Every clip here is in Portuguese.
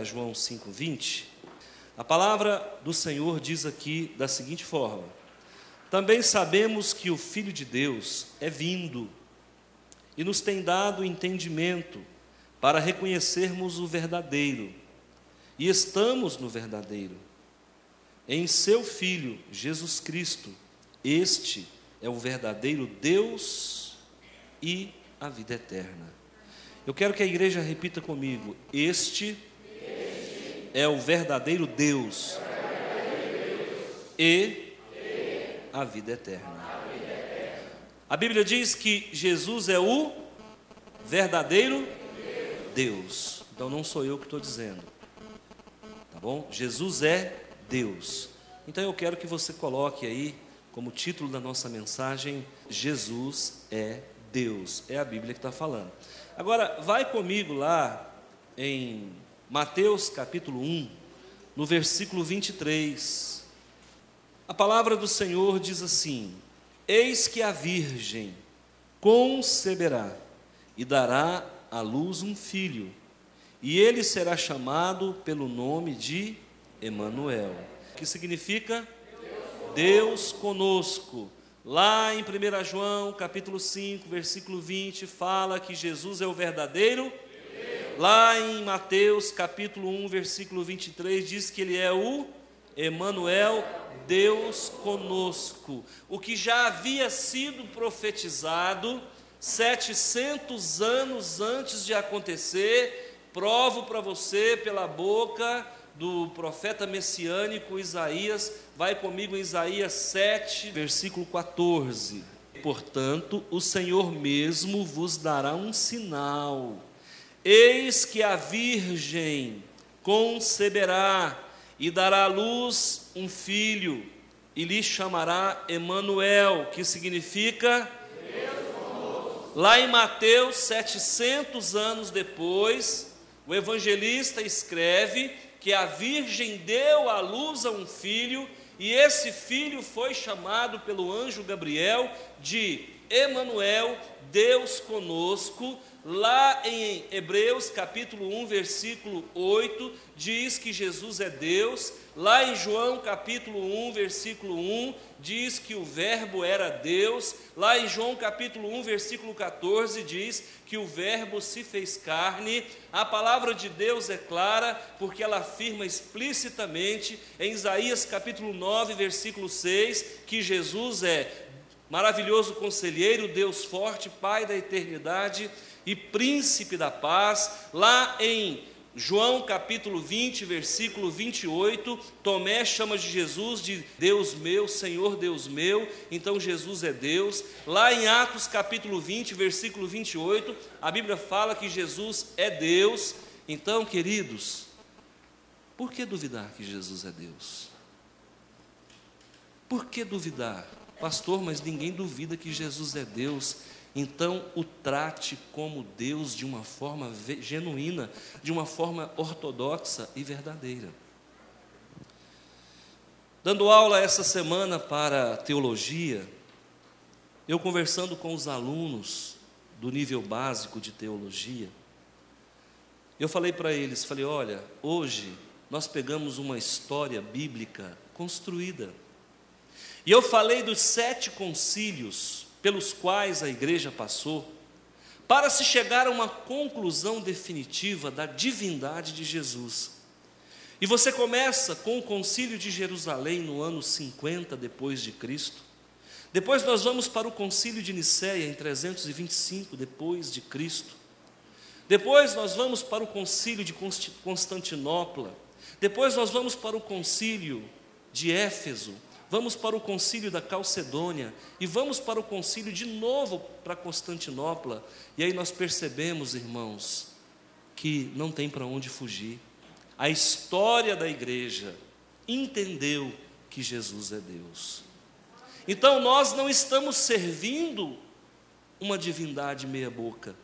João 5:20, a palavra do Senhor diz aqui da seguinte forma: também sabemos que o Filho de Deus é vindo e nos tem dado entendimento para reconhecermos o verdadeiro, e estamos no verdadeiro, em seu Filho, Jesus Cristo. Este é o verdadeiro Deus e a vida eterna. Eu quero que a igreja repita comigo: este é o verdadeiro Deus e a vida eterna. A Bíblia diz que Jesus é o verdadeiro Deus. Então não sou eu que estou dizendo, tá bom? Jesus é Deus. Então eu quero que você coloque aí como título da nossa mensagem: Jesus é Deus. É a Bíblia que está falando. Agora vai comigo lá em Mateus capítulo 1, no versículo 23, a palavra do Senhor diz assim: eis que a virgem conceberá e dará à luz um filho, e ele será chamado pelo nome de Emanuel, que significa Deus conosco. Lá em 1 João capítulo 5, versículo 20, fala que Jesus é o verdadeiro. Lá em Mateus capítulo 1, versículo 23, diz que ele é o Emanuel, Deus conosco. O que já havia sido profetizado 700 anos antes de acontecer. Provo para você pela boca do profeta messiânico Isaías. Vai comigo em Isaías 7, versículo 14. Portanto, o Senhor mesmo vos dará um sinal. Eis que a virgem conceberá e dará à luz um filho, e lhe chamará Emanuel, que significa Deus conosco. Lá em Mateus, 700 anos depois, o evangelista escreve que a virgem deu à luz a um filho, e esse filho foi chamado pelo anjo Gabriel de Emanuel, Deus conosco. Lá em Hebreus capítulo 1, versículo 8, diz que Jesus é Deus. Lá em João capítulo 1, versículo 1, diz que o verbo era Deus. Lá em João capítulo 1, versículo 14, diz que o verbo se fez carne. A palavra de Deus é clara, porque ela afirma explicitamente em Isaías capítulo 9, versículo 6, que Jesus é maravilhoso conselheiro, Deus forte, Pai da eternidade e príncipe da paz. Lá em João capítulo 20, versículo 28, Tomé chama de Jesus de Deus meu, Senhor Deus meu. Então Jesus é Deus. Lá em Atos capítulo 20, versículo 28, a Bíblia fala que Jesus é Deus. Então, queridos, por que duvidar que Jesus é Deus? Por que duvidar? Pastor, mas ninguém duvida que Jesus é Deus. Então o trate como Deus de uma forma genuína, de uma forma ortodoxa e verdadeira. Dando aula essa semana para teologia, eu conversando com os alunos do nível básico de teologia, eu falei para eles, olha, hoje nós pegamos uma história bíblica construída, e eu falei dos 7 concílios pelos quais a igreja passou, para se chegar a uma conclusão definitiva da divindade de Jesus. E você começa com o concílio de Jerusalém no ano 50 depois de Cristo. Depois nós vamos para o concílio de Nicéia em 325 depois de Cristo. Depois nós vamos para o concílio de Constantinopla. Depois nós vamos para o concílio de Éfeso. Vamos para o concílio da Calcedônia e vamos para o concílio de novo para Constantinopla. E aí nós percebemos, irmãos, que não tem para onde fugir. A história da igreja entendeu que Jesus é Deus. Então nós não estamos servindo uma divindade meia boca.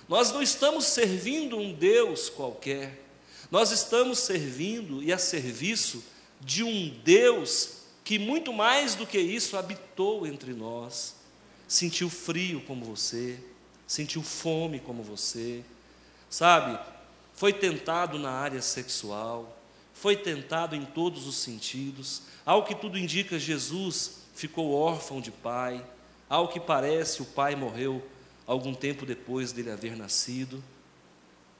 Nós não estamos servindo um Deus qualquer. Nós estamos servindo e a serviço de um Deus que muito mais do que isso habitou entre nós, sentiu frio como você, sentiu fome como você, sabe? Foi tentado na área sexual, foi tentado em todos os sentidos. Ao que tudo indica, Jesus ficou órfão de pai. Ao que parece, o pai morreu algum tempo depois dele haver nascido.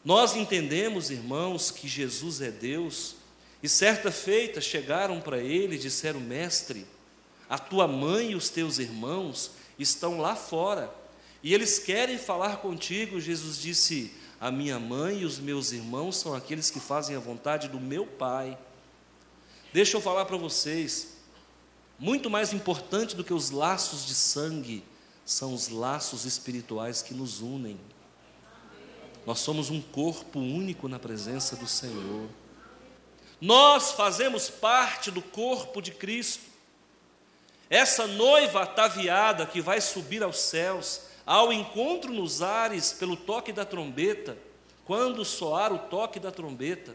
Nós entendemos, irmãos, que Jesus é Deus, e certa feita chegaram para ele e disseram: mestre, a tua mãe e os teus irmãos estão lá fora, e eles querem falar contigo. Jesus disse: a minha mãe e os meus irmãos são aqueles que fazem a vontade do meu Pai. Deixa eu falar para vocês, muito mais importante do que os laços de sangue, são os laços espirituais que nos unem. Nós somos um corpo único na presença do Senhor. Nós fazemos parte do corpo de Cristo. Essa noiva ataviada que vai subir aos céus, ao encontro nos ares pelo toque da trombeta, quando soar o toque da trombeta,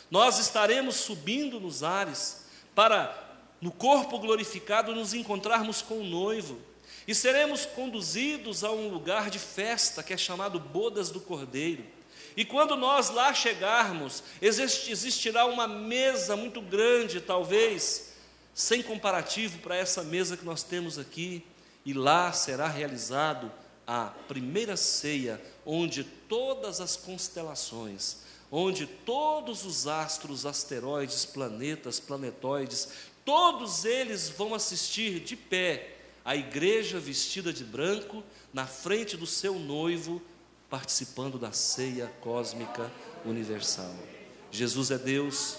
nós estaremos subindo nos ares para, no corpo glorificado, nos encontrarmos com o noivo, e seremos conduzidos a um lugar de festa que é chamado Bodas do Cordeiro. E quando nós lá chegarmos, existirá uma mesa muito grande, talvez sem comparativo para essa mesa que nós temos aqui, e lá será realizado a primeira ceia, onde todas as constelações, onde todos os astros, asteroides, planetas, planetóides, todos eles vão assistir de pé a igreja vestida de branco, na frente do seu noivo, participando da ceia cósmica universal. Jesus é Deus,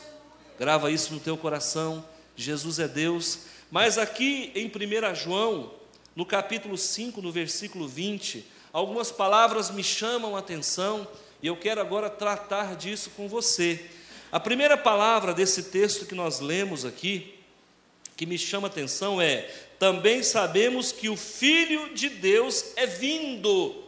grava isso no teu coração, Jesus é Deus. Mas aqui em 1 João, no capítulo 5, no versículo 20, algumas palavras me chamam a atenção, e eu quero agora tratar disso com você. A primeira palavra desse texto que nós lemos aqui, que me chama a atenção é: também sabemos que o Filho de Deus é vindo.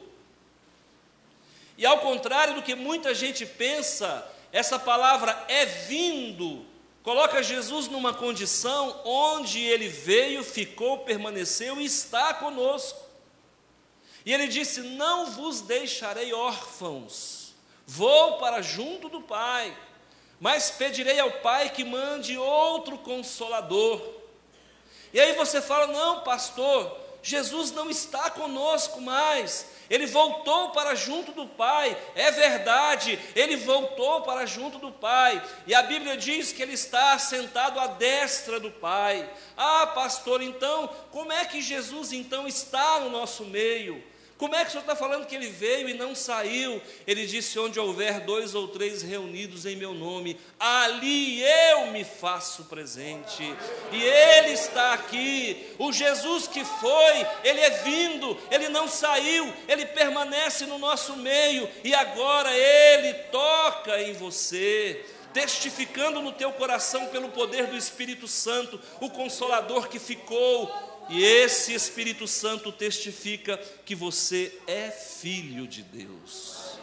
E ao contrário do que muita gente pensa, essa palavra é vindo coloca Jesus numa condição onde ele veio, ficou, permaneceu e está conosco. E ele disse: não vos deixarei órfãos, vou para junto do Pai, mas pedirei ao Pai que mande outro Consolador. E aí você fala: não, pastor, Jesus não está conosco mais, ele voltou para junto do Pai. É verdade, ele voltou para junto do Pai, e a Bíblia diz que ele está sentado à destra do Pai. Ah, pastor, então, como é que Jesus então está no nosso meio? Como é que o senhor está falando que ele veio e não saiu? Ele disse: onde houver 2 ou 3 reunidos em meu nome, ali eu me faço presente. E ele está aqui. O Jesus que foi, ele é vindo, ele não saiu, ele permanece no nosso meio, e agora ele toca em você, testificando no teu coração pelo poder do Espírito Santo, o Consolador que ficou. E esse Espírito Santo testifica que você é filho de Deus.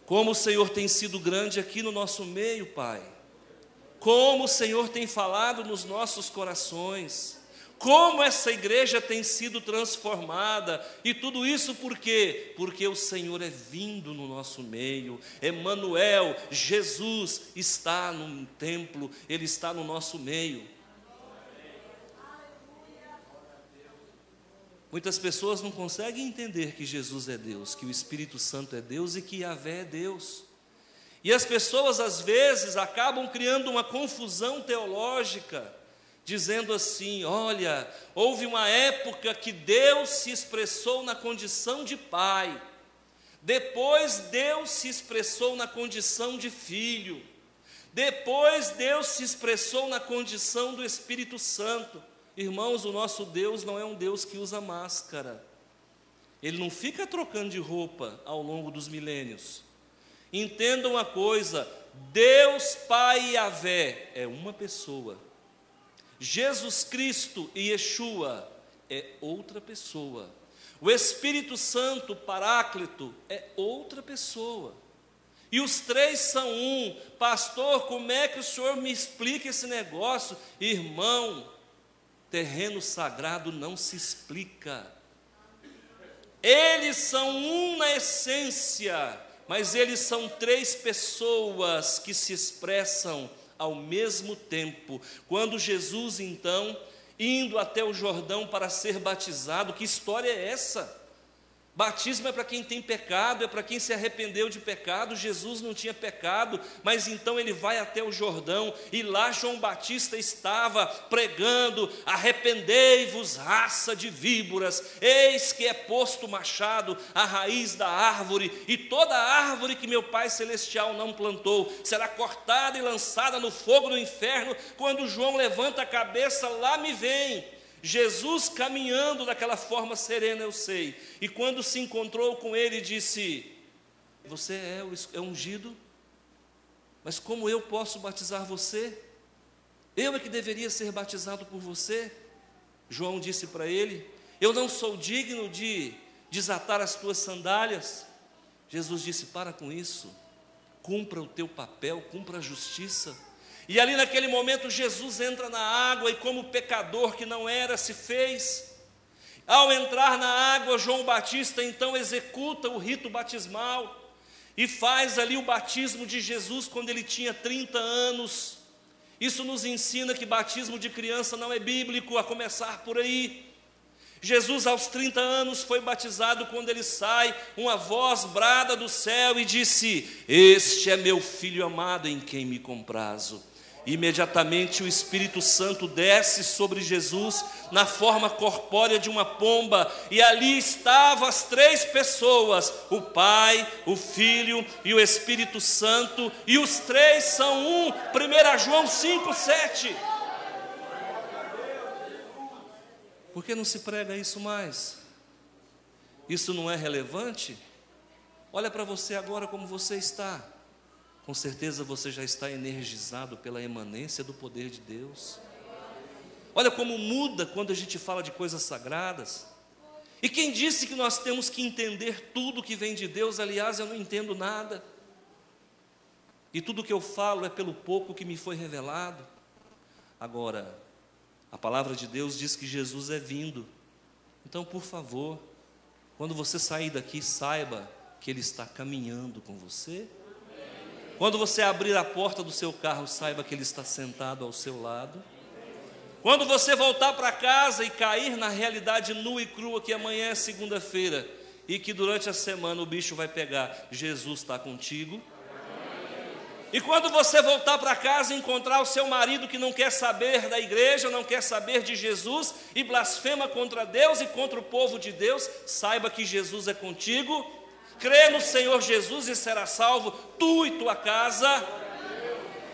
Como o Senhor tem sido grande aqui no nosso meio, Pai. Como o Senhor tem falado nos nossos corações. Como essa igreja tem sido transformada. E tudo isso por quê? Porque o Senhor é vindo no nosso meio. Emanuel, Jesus está no templo, ele está no nosso meio. Muitas pessoas não conseguem entender que Jesus é Deus, que o Espírito Santo é Deus e que Yahvé é Deus. E as pessoas às vezes acabam criando uma confusão teológica, dizendo assim: olha, houve uma época que Deus se expressou na condição de Pai, depois Deus se expressou na condição de Filho, depois Deus se expressou na condição do Espírito Santo. Irmãos, o nosso Deus não é um Deus que usa máscara. Ele não fica trocando de roupa ao longo dos milênios. Entendam uma coisa: Deus Pai Yahvé é uma pessoa. Jesus Cristo e Yeshua é outra pessoa. O Espírito Santo Paráclito é outra pessoa. E os três são um. Pastor, como é que o senhor me explica esse negócio? Irmão, terreno sagrado não se explica. Eles são um na essência, mas eles são três pessoas que se expressam ao mesmo tempo. Quando Jesus, então, indo até o Jordão para ser batizado, que história é essa? Batismo é para quem tem pecado, é para quem se arrependeu de pecado. Jesus não tinha pecado, mas então ele vai até o Jordão, e lá João Batista estava pregando: arrependei-vos, raça de víboras, eis que é posto o machado à raiz da árvore, e toda árvore que meu Pai Celestial não plantou será cortada e lançada no fogo do inferno. Quando João levanta a cabeça, lá me vem Jesus caminhando daquela forma serena, eu sei. E quando se encontrou com ele, disse: você é ungido, mas como eu posso batizar você? Eu é que deveria ser batizado por você. João disse para ele: eu não sou digno de desatar as tuas sandálias. Jesus disse: para com isso, cumpra o teu papel, cumpra a justiça. E ali naquele momento Jesus entra na água, e como pecador que não era, se fez. Ao entrar na água, João Batista então executa o rito batismal e faz ali o batismo de Jesus quando ele tinha 30 anos. Isso nos ensina que batismo de criança não é bíblico, a começar por aí. Jesus aos 30 anos foi batizado. Quando ele sai, uma voz brada do céu e disse: este é meu filho amado, em quem me comprazo. Imediatamente o Espírito Santo desce sobre Jesus na forma corpórea de uma pomba, e ali estavam as três pessoas, o Pai, o Filho e o Espírito Santo, e os três são um. 1 João 5,7. Por que não se prega isso mais? Isso não é relevante? Olha para você agora como você está. Com certeza você já está energizado pela emanência do poder de Deus. Olha como muda quando a gente fala de coisas sagradas. E quem disse que nós temos que entender tudo que vem de Deus? Aliás, eu não entendo nada. E tudo que eu falo é pelo pouco que me foi revelado. Agora, a palavra de Deus diz que Jesus é vindo. Então, por favor, quando você sair daqui, saiba que Ele está caminhando com você. Quando você abrir a porta do seu carro, saiba que Ele está sentado ao seu lado. Quando você voltar para casa e cair na realidade nua e crua que amanhã é segunda-feira e que durante a semana o bicho vai pegar, Jesus está contigo. E quando você voltar para casa e encontrar o seu marido que não quer saber da igreja, não quer saber de Jesus e blasfema contra Deus e contra o povo de Deus, saiba que Jesus é contigo. Crê no Senhor Jesus e será salvo, tu e tua casa.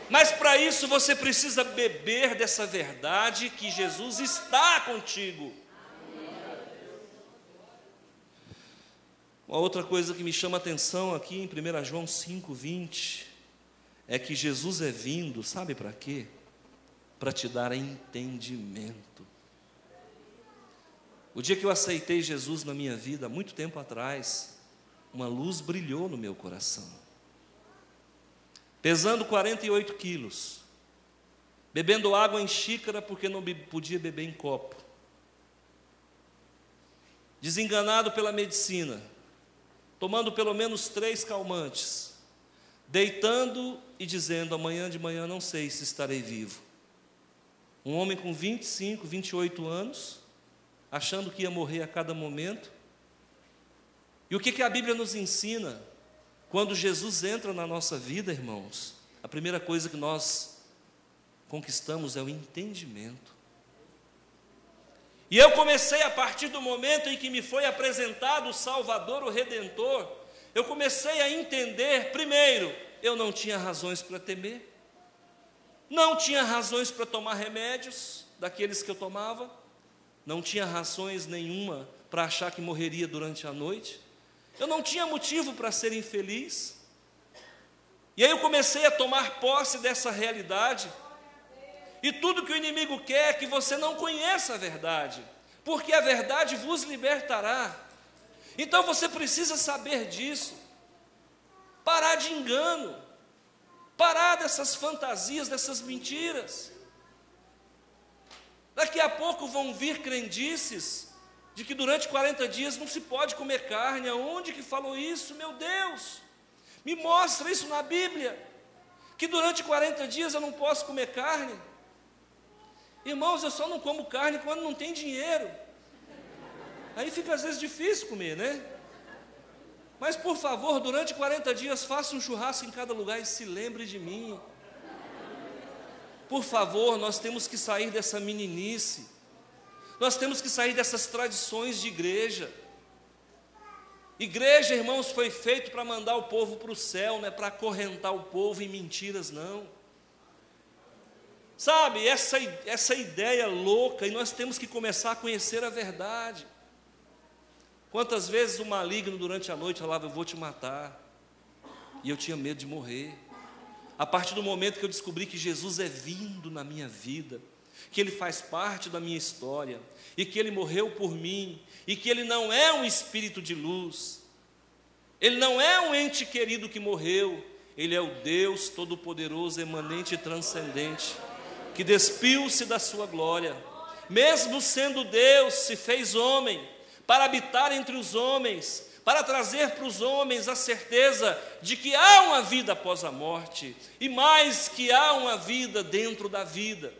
Mas para isso você precisa beber dessa verdade que Jesus está contigo. Uma outra coisa que me chama a atenção aqui em 1 João 5,20 é que Jesus é vindo, sabe para quê? Para te dar entendimento. O dia que eu aceitei Jesus na minha vida, há muito tempo atrás, uma luz brilhou no meu coração. Pesando 48 quilos, bebendo água em xícara porque não podia beber em copo, desenganado pela medicina, tomando pelo menos 3 calmantes, deitando e dizendo: amanhã de manhã não sei se estarei vivo. Um homem com 25, 28 anos, achando que ia morrer a cada momento. E o que a Bíblia nos ensina? Quando Jesus entra na nossa vida, irmãos, a primeira coisa que nós conquistamos é o entendimento. E eu comecei, a partir do momento em que me foi apresentado o Salvador, o Redentor, eu comecei a entender. Primeiro, eu não tinha razões para temer, não tinha razões para tomar remédios daqueles que eu tomava, não tinha razões nenhuma para achar que morreria durante a noite. Eu não tinha motivo para ser infeliz. E aí eu comecei a tomar posse dessa realidade. E tudo que o inimigo quer é que você não conheça a verdade, porque a verdade vos libertará. Então você precisa saber disso. parar de engano, parar dessas fantasias, dessas mentiras. Daqui a pouco vão vir crendices de que durante 40 dias não se pode comer carne. Aonde que falou isso? Meu Deus, me mostra isso na Bíblia, que durante 40 dias eu não posso comer carne. Irmãos, eu só não como carne quando não tem dinheiro. Aí fica às vezes difícil comer, né? Mas por favor, durante 40 dias faça um churrasco em cada lugar e se lembre de mim. Por favor, nós temos que sair dessa meninice. Nós temos que sair dessas tradições de igreja. Igreja, irmãos, foi feito para mandar o povo para o céu, não é para acorrentar o povo em mentiras, não. Sabe, essa ideia louca, e nós temos que começar a conhecer a verdade. Quantas vezes o maligno durante a noite falava, eu vou te matar, e eu tinha medo de morrer. A partir do momento que eu descobri que Jesus é vindo na minha vida, que Ele faz parte da minha história, e que Ele morreu por mim, e que Ele não é um espírito de luz, Ele não é um ente querido que morreu, Ele é o Deus Todo-Poderoso, emanente e transcendente, que despiu-se da sua glória, mesmo sendo Deus, se fez homem, para habitar entre os homens, para trazer para os homens a certeza de que há uma vida após a morte, e mais que há uma vida dentro da vida.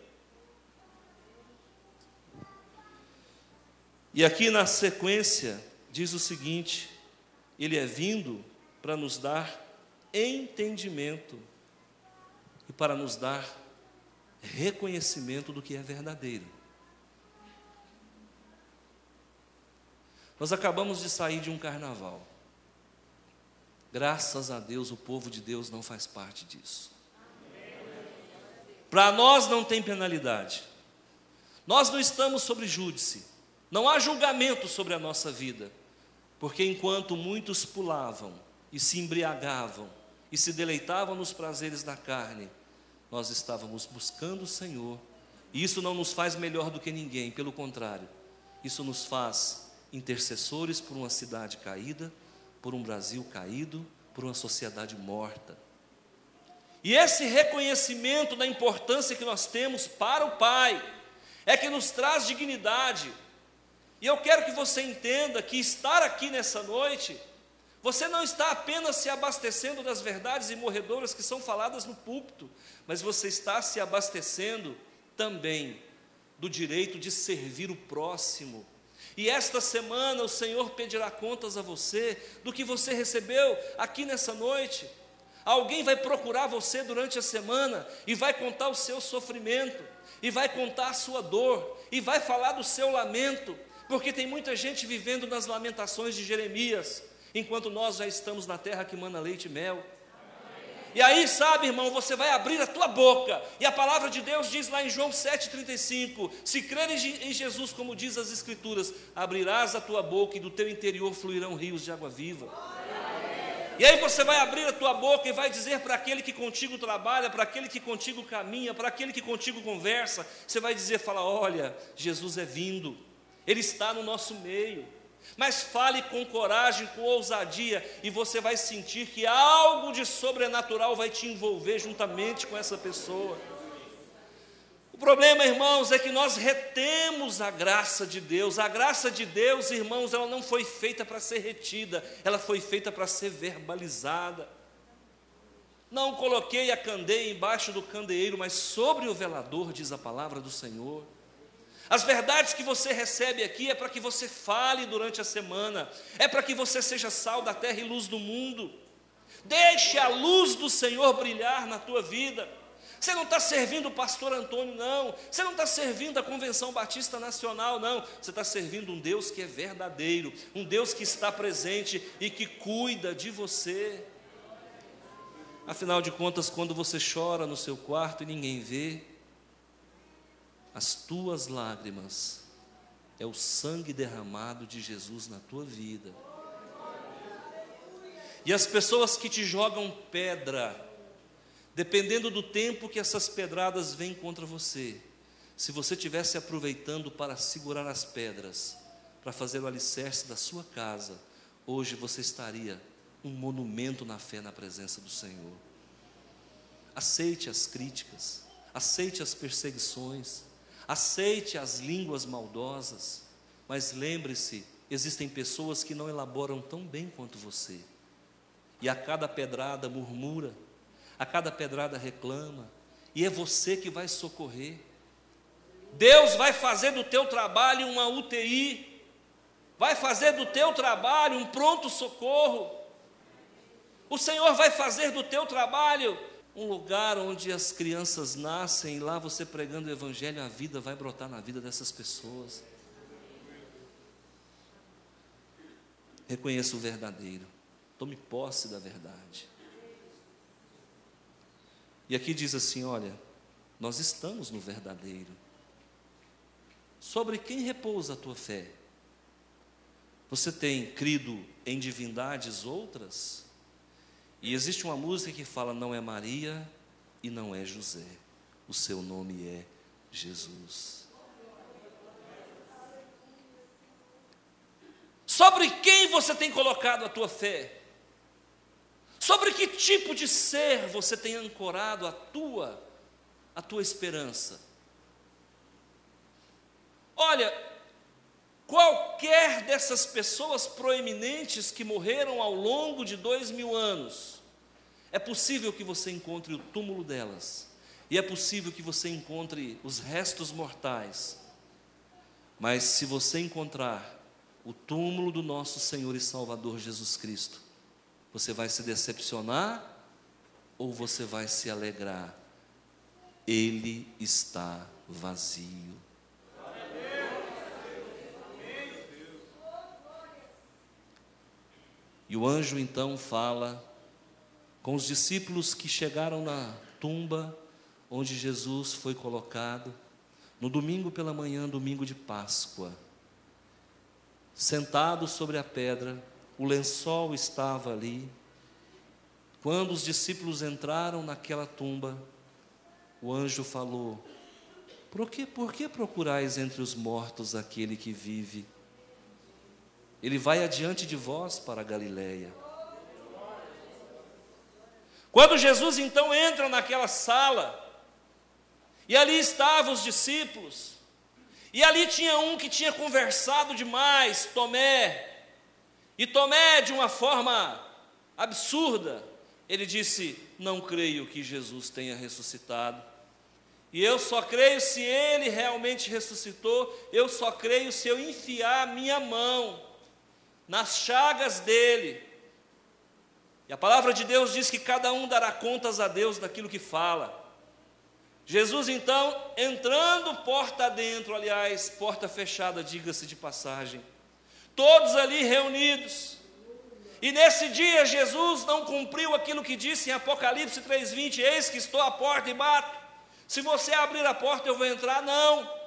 E aqui na sequência, diz o seguinte, Ele é vindo para nos dar entendimento, e para nos dar reconhecimento do que é verdadeiro. Nós acabamos de sair de um carnaval. Graças a Deus, o povo de Deus não faz parte disso. Para nós não tem penalidade. Nós não estamos sobre júdice. Não há julgamento sobre a nossa vida. Porque enquanto muitos pulavam e se embriagavam e se deleitavam nos prazeres da carne, nós estávamos buscando o Senhor. E isso não nos faz melhor do que ninguém, pelo contrário, isso nos faz intercessores por uma cidade caída, por um Brasil caído, por uma sociedade morta. E esse reconhecimento da importância que nós temos para o Pai é que nos traz dignidade. E eu quero que você entenda que estar aqui nessa noite, você não está apenas se abastecendo das verdades imorredoras que são faladas no púlpito, mas você está se abastecendo também do direito de servir o próximo. E esta semana o Senhor pedirá contas a você do que você recebeu aqui nessa noite. Alguém vai procurar você durante a semana e vai contar o seu sofrimento, e vai contar a sua dor, e vai falar do seu lamento, porque tem muita gente vivendo nas lamentações de Jeremias, enquanto nós já estamos na terra que mana leite e mel. E aí, sabe, irmão, você vai abrir a tua boca, e a palavra de Deus diz lá em João 7,35, se creres em Jesus, como diz as Escrituras, abrirás a tua boca e do teu interior fluirão rios de água viva. E aí você vai abrir a tua boca e vai dizer para aquele que contigo trabalha, para aquele que contigo caminha, para aquele que contigo conversa, você vai dizer, fala, olha, Jesus é vindo, Ele está no nosso meio. Mas fale com coragem, com ousadia, e você vai sentir que algo de sobrenatural vai te envolver juntamente com essa pessoa. O problema, irmãos, é que nós retemos a graça de Deus. A graça de Deus, irmãos, ela não foi feita para ser retida, ela foi feita para ser verbalizada. Não coloquei a candeia embaixo do candeeiro, mas sobre o velador, diz a palavra do Senhor. As verdades que você recebe aqui é para que você fale durante a semana, é para que você seja sal da terra e luz do mundo. Deixe a luz do Senhor brilhar na tua vida. Você não está servindo o pastor Antônio, não. Você não está servindo a Convenção Batista Nacional, não. Você está servindo um Deus que é verdadeiro, um Deus que está presente e que cuida de você. Afinal de contas, quando você chora no seu quarto e ninguém vê, as tuas lágrimas é o sangue derramado de Jesus na tua vida. E as pessoas que te jogam pedra, dependendo do tempo que essas pedradas vêm contra você, se você estivesse aproveitando para segurar as pedras, para fazer o alicerce da sua casa, hoje você estaria um monumento na fé, na presença do Senhor. Aceite as críticas, aceite as perseguições, aceite as línguas maldosas, mas lembre-se, existem pessoas que não elaboram tão bem quanto você, e a cada pedrada murmura, a cada pedrada reclama, e é você que vai socorrer. Deus vai fazer do teu trabalho uma UTI, vai fazer do teu trabalho um pronto-socorro. O Senhor vai fazer do teu trabalho um lugar onde as crianças nascem, e lá você pregando o Evangelho, a vida vai brotar na vida dessas pessoas. Reconheça o verdadeiro, tome posse da verdade. E aqui diz assim, olha, nós estamos no verdadeiro. Sobre quem repousa a tua fé? Você tem crido em divindades outras? E existe uma música que fala, não é Maria e não é José, o seu nome é Jesus. Sobre quem você tem colocado a tua fé? Sobre que tipo de ser você tem ancorado a tua esperança? Olha, qualquer dessas pessoas proeminentes que morreram ao longo de 2000 anos, é possível que você encontre o túmulo delas, e é possível que você encontre os restos mortais, mas se você encontrar o túmulo do nosso Senhor e Salvador Jesus Cristo, você vai se decepcionar ou você vai se alegrar? Ele está vazio. E o anjo então fala com os discípulos que chegaram na tumba onde Jesus foi colocado, no domingo pela manhã, domingo de Páscoa. Sentado sobre a pedra, o lençol estava ali. Quando os discípulos entraram naquela tumba, o anjo falou: por que procurais entre os mortos aquele que vive? Ele vai adiante de vós para a Galileia. Quando Jesus então entra naquela sala, e ali estavam os discípulos, e ali tinha um que tinha conversado demais, Tomé, e Tomé, de uma forma absurda, ele disse: não creio que Jesus tenha ressuscitado, e eu só creio se ele realmente ressuscitou, eu só creio se eu enfiar a minha mão nas chagas dele. E a palavra de Deus diz que cada um dará contas a Deus daquilo que fala. Jesus então, entrando porta adentro, aliás, porta fechada, diga-se de passagem, todos ali reunidos, e nesse dia Jesus não cumpriu aquilo que disse em Apocalipse 3:20, eis que estou à porta e bato, se você abrir a porta eu vou entrar. Não,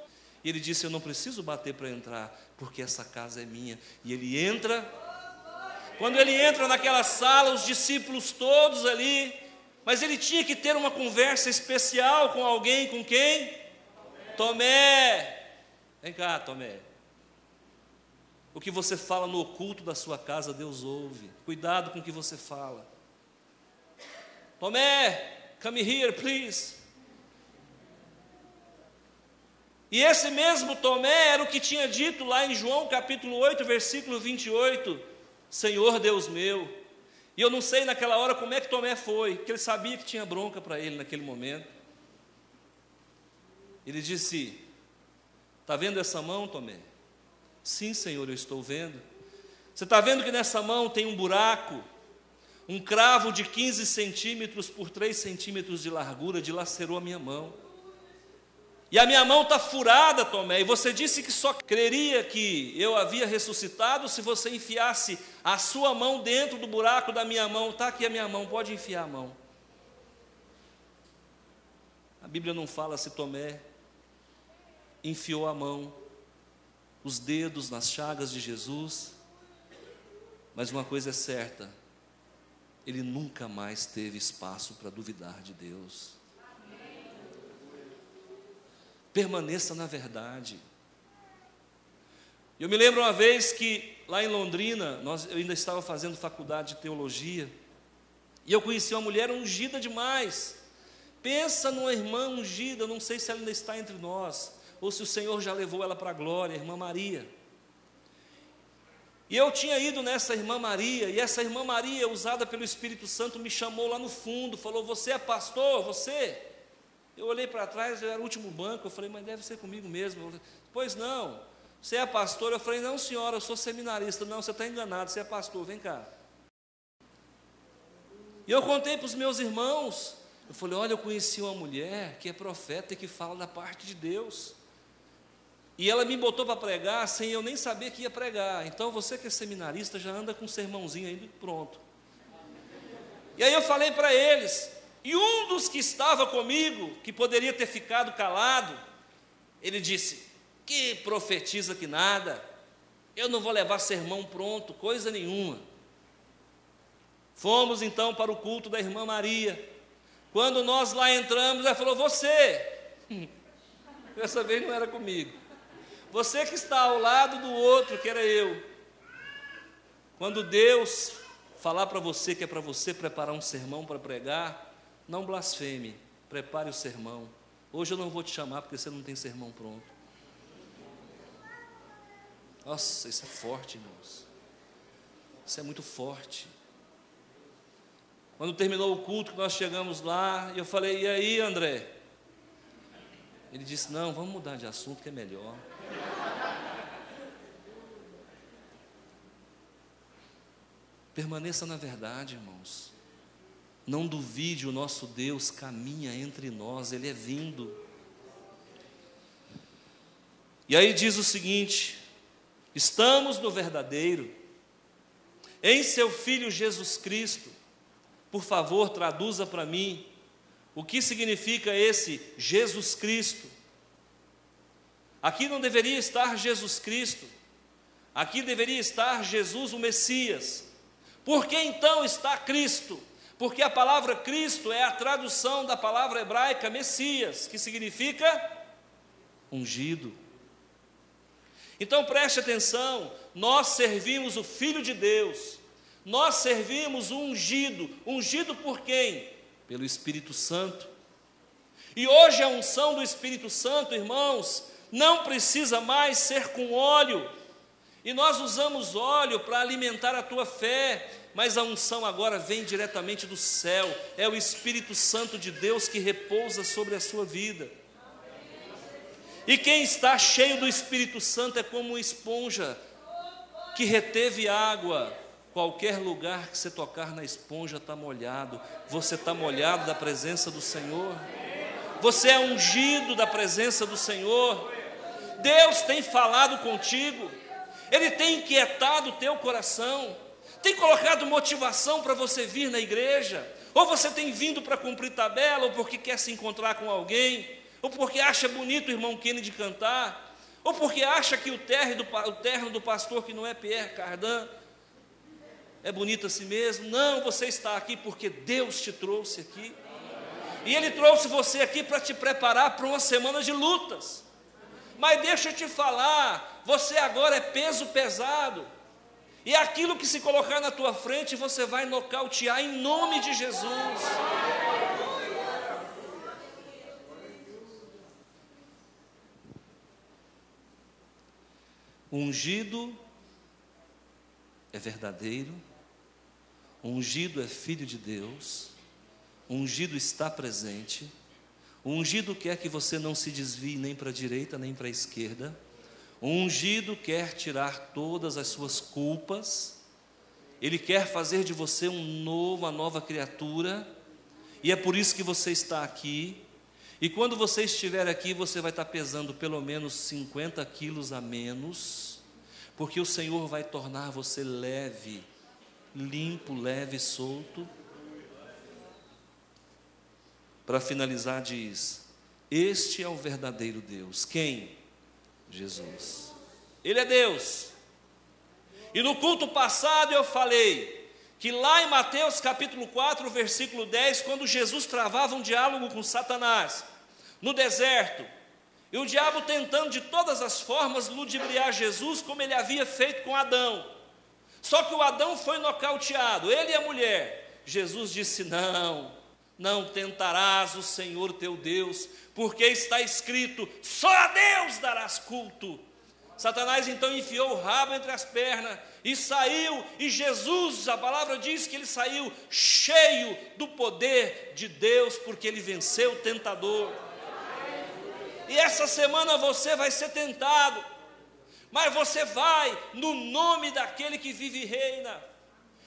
e ele disse: eu não preciso bater para entrar, porque essa casa é minha. E ele entra. Quando ele entra naquela sala, os discípulos todos ali, mas ele tinha que ter uma conversa especial com alguém. Com quem? Tomé. Vem cá, Tomé. O que você fala no oculto da sua casa, Deus ouve. Cuidado com o que você fala. Tomé, come here, please. E esse mesmo Tomé era o que tinha dito lá em João capítulo 8, versículo 28, Senhor Deus meu. E eu não sei naquela hora como é que Tomé foi, porque ele sabia que tinha bronca para ele naquele momento. Ele disse: está vendo essa mão, Tomé? Sim, Senhor, eu estou vendo. Você está vendo que nessa mão tem um buraco, um cravo de 15 centímetros por 3 centímetros de largura, dilacerou a minha mão. E a minha mão está furada, Tomé, e você disse que só creria que eu havia ressuscitado se você enfiasse a sua mão dentro do buraco da minha mão. Está aqui a minha mão, pode enfiar a mão. A Bíblia não fala se Tomé enfiou a mão, os dedos nas chagas de Jesus, mas uma coisa é certa, ele nunca mais teve espaço para duvidar de Deus. Permaneça na verdade. Eu me lembro uma vez que lá em Londrina, eu ainda estava fazendo faculdade de teologia, e eu conheci uma mulher ungida demais. Pensa numa irmã ungida, não sei se ela ainda está entre nós, ou se o Senhor já levou ela para a glória, a irmã Maria. E eu tinha ido nessa irmã Maria, e essa irmã Maria, usada pelo Espírito Santo, me chamou lá no fundo, falou: você é pastor? Você? Eu olhei para trás, eu era o último banco, eu falei: mas deve ser comigo mesmo. Falei, pois não, você é pastor? Eu falei: não, senhora, eu sou seminarista. Não, você está enganado, você é pastor, vem cá. E eu contei para os meus irmãos, eu falei: olha, eu conheci uma mulher que é profeta e que fala da parte de Deus. E ela me botou para pregar sem eu nem saber que ia pregar. Então você que é seminarista já anda com um sermãozinho aí pronto. E aí eu falei para eles, e um dos que estava comigo, que poderia ter ficado calado, ele disse: que profetiza que nada, eu não vou levar sermão pronto, coisa nenhuma. Fomos então para o culto da irmã Maria. Quando nós lá entramos, ela falou: você, dessa vez não era comigo, você que está ao lado do outro, que era eu. Quando Deus falar para você que é para você preparar um sermão para pregar, não blasfeme, prepare o sermão. Hoje eu não vou te chamar porque você não tem sermão pronto. Nossa, isso é forte, irmãos. Isso é muito forte. Quando terminou o culto, nós chegamos lá, e eu falei: e aí, André? Ele disse: não, vamos mudar de assunto que é melhor. Permaneça na verdade, irmãos. Não duvide, o nosso Deus caminha entre nós, Ele é vindo. E aí diz o seguinte: estamos no verdadeiro, em seu Filho Jesus Cristo. Por favor, traduza para mim o que significa esse Jesus Cristo. Aqui não deveria estar Jesus Cristo, aqui deveria estar Jesus o Messias. Por que então está Cristo? Porque a palavra Cristo é a tradução da palavra hebraica Messias, que significa ungido. Então preste atenção, nós servimos o Filho de Deus, nós servimos o ungido. Ungido por quem? Pelo Espírito Santo. E hoje a unção do Espírito Santo, irmãos, não precisa mais ser com óleo. E nós usamos óleo para alimentar a tua fé, mas a unção agora vem diretamente do céu. É o Espírito Santo de Deus que repousa sobre a sua vida. E quem está cheio do Espírito Santo é como uma esponja que reteve água. Qualquer lugar que você tocar na esponja está molhado. Você está molhado da presença do Senhor. Você é ungido da presença do Senhor. Deus tem falado contigo. Ele tem inquietado o teu coração. Tem colocado motivação para você vir na igreja. Ou você tem vindo para cumprir tabela, ou porque quer se encontrar com alguém, ou porque acha bonito o irmão Kennedy cantar, ou porque acha que o terno do pastor, que não é Pierre Cardin, é bonito assim mesmo. Não, você está aqui porque Deus te trouxe aqui. E Ele trouxe você aqui para te preparar para uma semana de lutas. Mas deixa eu te falar, você agora é peso pesado. E aquilo que se colocar na tua frente, você vai nocautear em nome de Jesus. O ungido é verdadeiro, o ungido é filho de Deus, o ungido está presente, o ungido quer que você não se desvie nem para a direita nem para a esquerda, o ungido quer tirar todas as suas culpas, ele quer fazer de você uma nova criatura, e é por isso que você está aqui. E quando você estiver aqui, você vai estar pesando pelo menos 50 quilos a menos, porque o Senhor vai tornar você leve, limpo, leve, solto. Para finalizar, diz: este é o verdadeiro Deus. Quem? Jesus. Ele é Deus. E no culto passado eu falei que lá em Mateus capítulo 4, versículo 10, quando Jesus travava um diálogo com Satanás no deserto, E o diabo tentando de todas as formas ludibriar Jesus, como ele havia feito com Adão. Só que o Adão foi nocauteado, ele e a mulher. Jesus disse: não tentarás o Senhor teu Deus, porque está escrito: só a Deus darás culto. Satanás então enfiou o rabo entre as pernas e saiu, e Jesus, a palavra diz que ele saiu cheio do poder de Deus, porque ele venceu o tentador. E essa semana você vai ser tentado, mas você vai no nome daquele que vive e reina.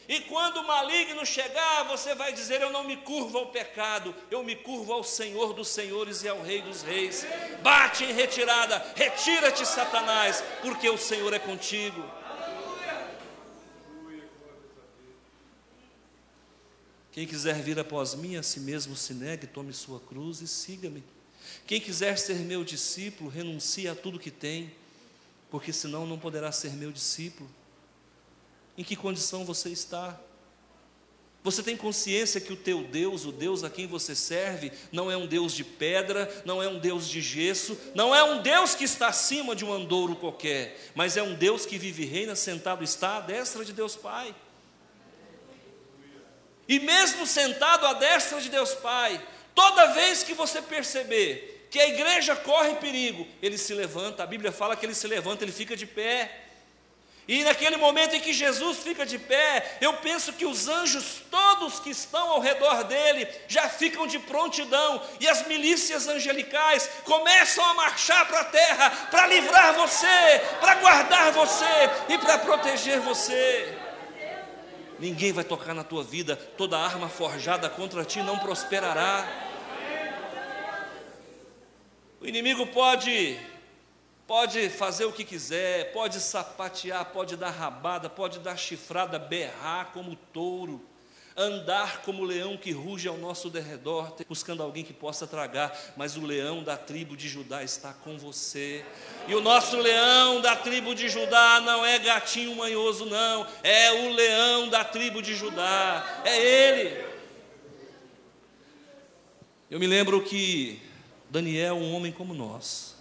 E quando o maligno chegar, você vai dizer: eu não me curvo ao pecado, eu me curvo ao Senhor dos senhores e ao Rei dos reis. Bate em retirada, retira-te, Satanás, porque o Senhor é contigo. Quem quiser vir após mim, a si mesmo se negue, tome sua cruz e siga-me. Quem quiser ser meu discípulo, renuncie a tudo que tem, porque senão não poderá ser meu discípulo. Em que condição você está? Você tem consciência que o teu Deus, o Deus a quem você serve, não é um Deus de pedra, não é um Deus de gesso, não é um Deus que está acima de um andouro qualquer, mas é um Deus que vive e reina, sentado está à destra de Deus Pai. E mesmo sentado à destra de Deus Pai, toda vez que você perceber que a igreja corre perigo, ele se levanta. A Bíblia fala que ele se levanta, ele fica de pé. E naquele momento em que Jesus fica de pé, eu penso que os anjos todos que estão ao redor dele já ficam de prontidão, e as milícias angelicais começam a marchar para a terra para livrar você, para guardar você e para proteger você. Ninguém vai tocar na tua vida, toda arma forjada contra ti não prosperará. O inimigo pode fazer o que quiser, pode sapatear, pode dar rabada, pode dar chifrada, berrar como touro, andar como leão que ruge ao nosso derredor, buscando alguém que possa tragar, mas o leão da tribo de Judá está com você. E o nosso leão da tribo de Judá não é gatinho manhoso, não, é o leão da tribo de Judá, é ele. Eu me lembro que Daniel, um homem como nós,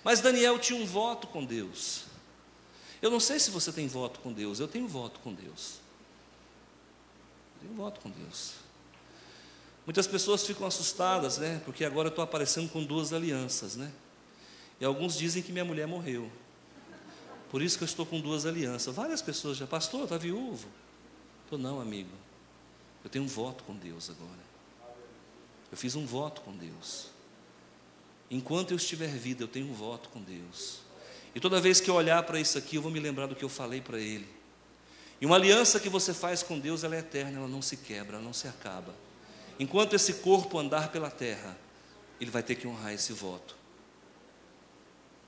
mas Daniel tinha um voto com Deus. Eu não sei se você tem voto com Deus, eu tenho voto com Deus. Eu tenho voto com Deus. Muitas pessoas ficam assustadas, né? Porque agora eu estou aparecendo com 2 alianças, né? E alguns dizem que minha mulher morreu. Por isso que eu estou com 2 alianças. Várias pessoas já: pastor, está viúvo? Eu: não, amigo. Eu tenho um voto com Deus agora. Eu fiz um voto com Deus. Enquanto eu estiver vida, eu tenho um voto com Deus. E toda vez que eu olhar para isso aqui, eu vou me lembrar do que eu falei para Ele. E uma aliança que você faz com Deus, ela é eterna, ela não se quebra, ela não se acaba. Enquanto esse corpo andar pela terra, ele vai ter que honrar esse voto.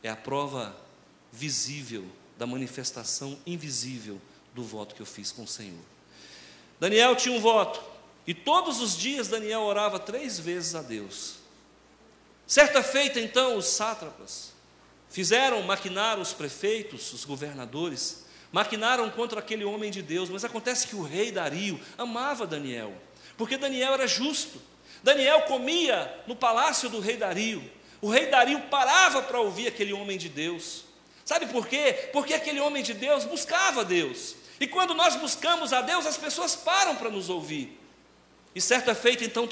É a prova visível da manifestação invisível do voto que eu fiz com o Senhor. Daniel tinha um voto, e todos os dias Daniel orava 3 vezes a Deus. Certa feita, então, os sátrapas maquinaram os prefeitos, os governadores, maquinaram contra aquele homem de Deus, mas acontece que o rei Dario amava Daniel, porque Daniel era justo. Daniel comia no palácio do rei Dario. O rei Dario parava para ouvir aquele homem de Deus. Sabe por quê? Porque aquele homem de Deus buscava a Deus. E quando nós buscamos a Deus, as pessoas param para nos ouvir. E certa feita, então,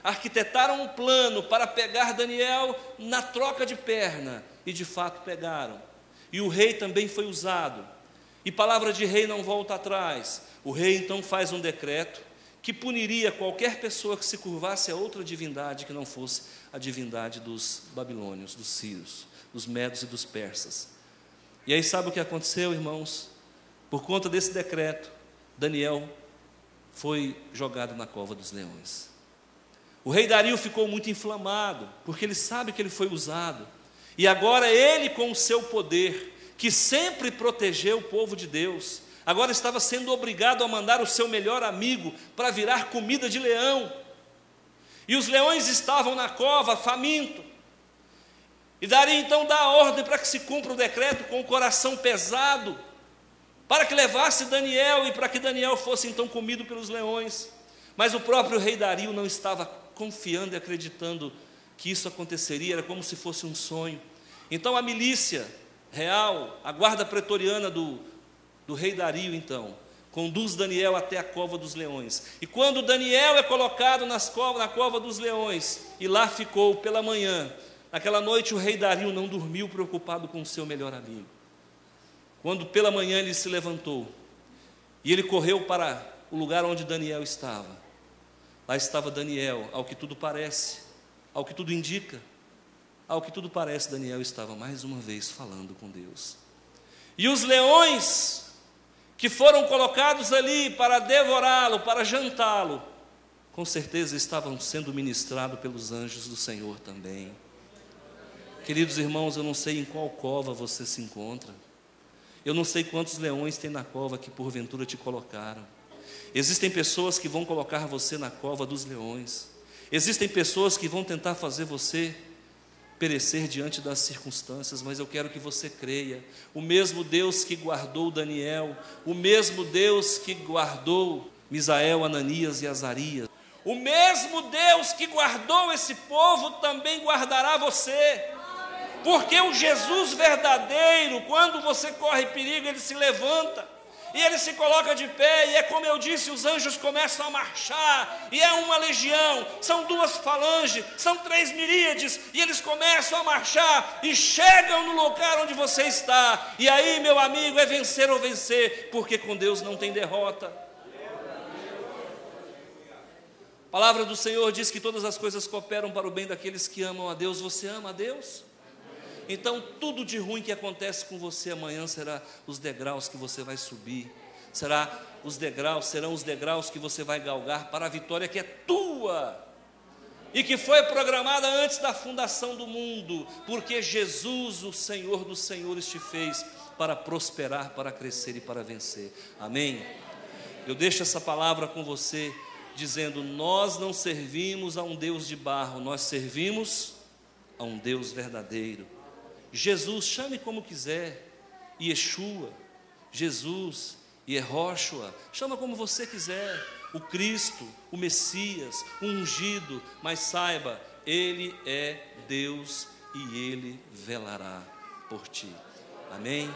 arquitetaram um plano para pegar Daniel na troca de perna, e de fato pegaram. E o rei também foi usado, e palavra de rei não volta atrás. O rei então faz um decreto que puniria qualquer pessoa que se curvasse a outra divindade que não fosse a divindade dos babilônios, dos sírios, dos medos e dos persas. E aí sabe o que aconteceu, irmãos? Por conta desse decreto, Daniel foi jogado na cova dos leões. O rei Dario ficou muito inflamado, porque ele sabe que ele foi usado, e agora ele, com o seu poder, que sempre protegeu o povo de Deus, agora estava sendo obrigado a mandar o seu melhor amigo para virar comida de leão. E os leões estavam na cova, faminto. E Dario então dá a ordem para que se cumpra o decreto, com o coração pesado, para que levasse Daniel, e para que Daniel fosse então comido pelos leões. Mas o próprio rei Dario não estava confiando e acreditando que isso aconteceria, era como se fosse um sonho. Então a milícia real, a guarda pretoriana do rei Dario, então, conduz Daniel até a cova dos leões. E quando Daniel é colocado na cova dos leões, e lá ficou pela manhã, naquela noite o rei Dario não dormiu, preocupado com o seu melhor amigo. Quando pela manhã ele se levantou, e ele correu para o lugar onde Daniel estava. Lá estava Daniel, ao que tudo parece, ao que tudo indica, ao que tudo parece, Daniel estava mais uma vez falando com Deus. E os leões que foram colocados ali para devorá-lo, para jantá-lo, com certeza estavam sendo ministrados pelos anjos do Senhor também. Queridos irmãos, eu não sei em qual cova você se encontra, eu não sei quantos leões tem na cova que porventura te colocaram. Existem pessoas que vão colocar você na cova dos leões, existem pessoas que vão tentar fazer você perecer diante das circunstâncias, mas eu quero que você creia, o mesmo Deus que guardou Daniel, o mesmo Deus que guardou Misael, Ananias e Azarias, o mesmo Deus que guardou esse povo também guardará você, porque o Jesus verdadeiro, quando você corre perigo, ele se levanta, e ele se coloca de pé, e é como eu disse, os anjos começam a marchar, e é uma legião, são 2 falanges, são 3 miríades, e eles começam a marchar, e chegam no lugar onde você está, e aí, meu amigo, é vencer ou vencer, porque com Deus não tem derrota. A palavra do Senhor diz que todas as coisas cooperam para o bem daqueles que amam a Deus. Você ama a Deus? Então tudo de ruim que acontece com você amanhã será os degraus que você vai subir, serão os degraus que você vai galgar para a vitória que é tua e que foi programada antes da fundação do mundo, porque Jesus, o Senhor dos Senhores, te fez para prosperar, para crescer e para vencer. Amém? Eu deixo essa palavra com você dizendo: nós não servimos a um Deus de barro, nós servimos a um Deus verdadeiro. Jesus, chame como quiser, Yeshua, Jesus, Yehoshua, chama como você quiser, o Cristo, o Messias, o ungido, mas saiba, Ele é Deus e Ele velará por ti. Amém?